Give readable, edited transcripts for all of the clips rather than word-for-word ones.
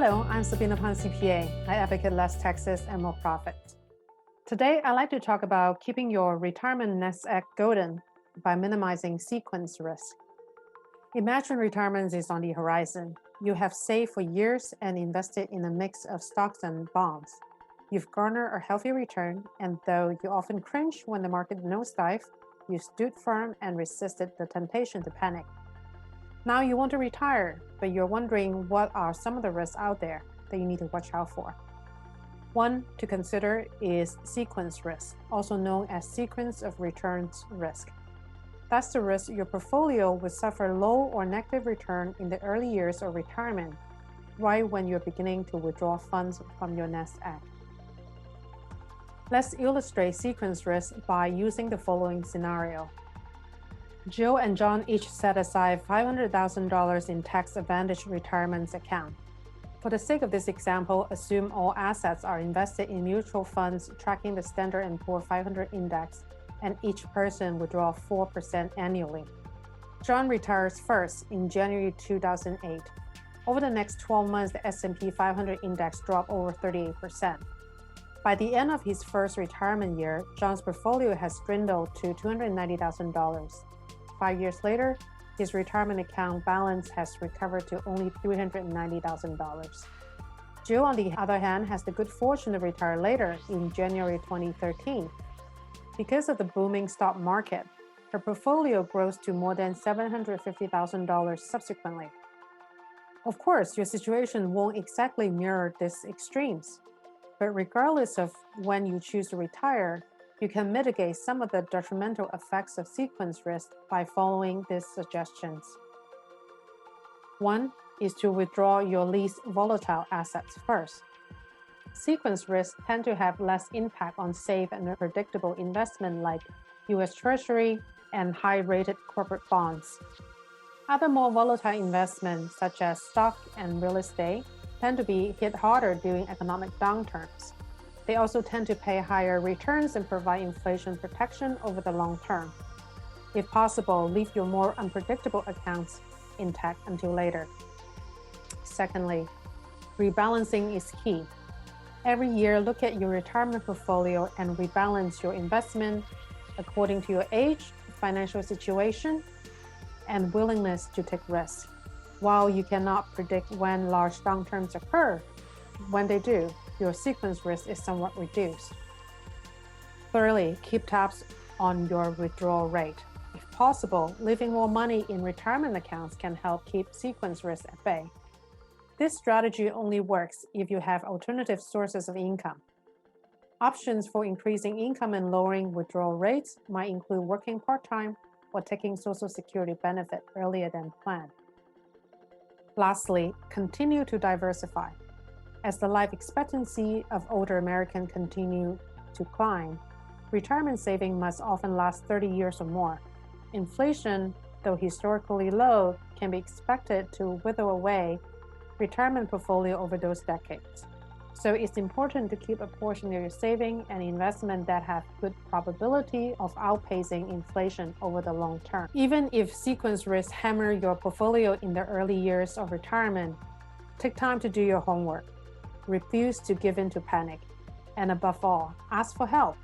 Hello, I'm Sabina CPA. I advocate less taxes and more profits. Today, I'd like to talk about keeping your retirement nest egg golden by minimizing sequence risk. Imagine retirement is on the horizon. You have saved for years and invested in a mix of stocks and bonds. You've garnered a healthy return, and though you often cringe when the market nosedives, you stood firm and resisted the temptation to panic. Now you want to retire, but you're wondering what are some of the risks out there that you need to watch out for. One to consider is sequence risk, also known as sequence of returns risk. That's the risk your portfolio will suffer low or negative return in the early years of retirement, right when you're beginning to withdraw funds from your nest egg. Let's illustrate sequence risk by using the following scenario. Jill and John each set aside $500,000 in tax-advantaged retirement account. For the sake of this example, assume all assets are invested in mutual funds tracking the Standard & Poor's 500 index, and each person withdraws 4% annually. John retires first in January 2008. Over the next 12 months, the S&P 500 index dropped over 38%. By the end of his first retirement year, John's portfolio has dwindled to $290,000. 5 years later, his retirement account balance has recovered to only $390,000. Jill, on the other hand, has the good fortune to retire later in January 2013. Because of the booming stock market, her portfolio grows to more than $750,000 subsequently. Of course, your situation won't exactly mirror these extremes, but regardless of when you choose to retire, you can mitigate some of the detrimental effects of sequence risk by following these suggestions. One is to withdraw your least volatile assets first. Sequence risks tend to have less impact on safe and predictable investment like U.S. Treasury and high-rated corporate bonds. Other more volatile investments, such as stock and real estate, tend to be hit harder during economic downturns. They also tend to pay higher returns and provide inflation protection over the long term. If possible, leave your more unpredictable accounts intact until later. Secondly, rebalancing is key. Every year, look at your retirement portfolio and rebalance your investment according to your age, financial situation, and willingness to take risks. While you cannot predict when large downturns occur, when they do, your sequence risk is somewhat reduced. Thirdly, keep tabs on your withdrawal rate. If possible, leaving more money in retirement accounts can help keep sequence risk at bay. This strategy only works if you have alternative sources of income. Options for increasing income and lowering withdrawal rates might include working part-time or taking Social Security benefit earlier than planned. Lastly, continue to diversify. As the life expectancy of older Americans continue to climb, retirement saving must often last 30 years or more. Inflation, though historically low, can be expected to wither away retirement portfolio over those decades. So it's important to keep a portion of your saving and investment that have good probability of outpacing inflation over the long term. Even if sequence risks hammer your portfolio in the early years of retirement, take time to do your homework. Refuse to give in to panic, and above all, ask for help.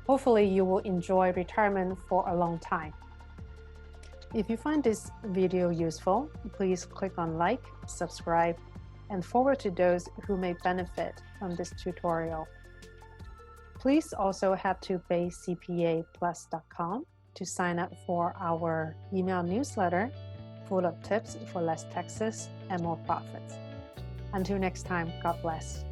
Hopefully, you will enjoy retirement for a long time. If you find this video useful, please click on like, subscribe, and forward to those who may benefit from this tutorial. Please also head to basecpaplus.com to sign up for our email newsletter full of tips for less taxes and more profits. Until next time, God bless.